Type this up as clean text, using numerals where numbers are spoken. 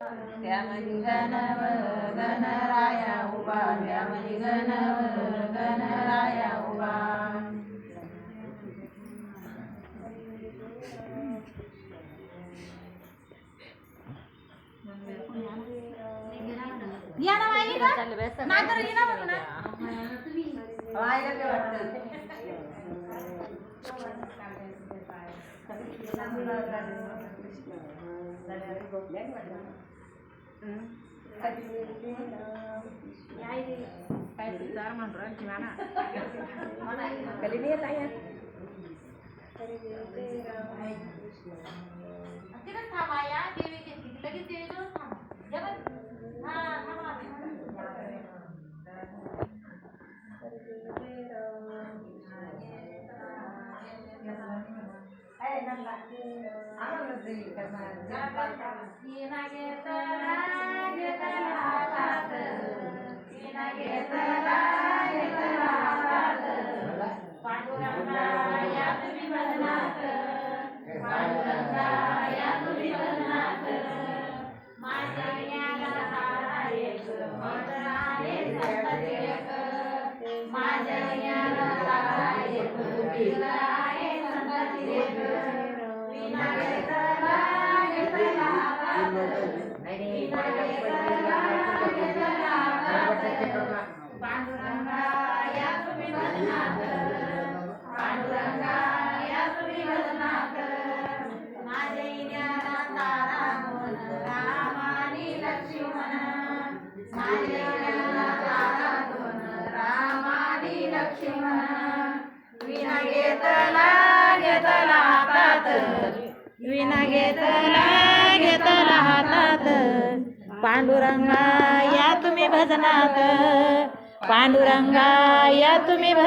त्यामधी गणव गणराया उभा, त्यामधी गणव गणराया उभा. या ना बाई का नातर ये ना बघ ना वायला काय वाटतं काय विचार म्हणतो जीवाना कधी नाही येत आहे तिकडे थांबा या देवी घेतली लगेच देवीजवळ थांबा जगत हा थांबा विना घेतला हातात पांडुरंगा या तुम्ही भजनात पांडुरंगा या तुम्ही भजनात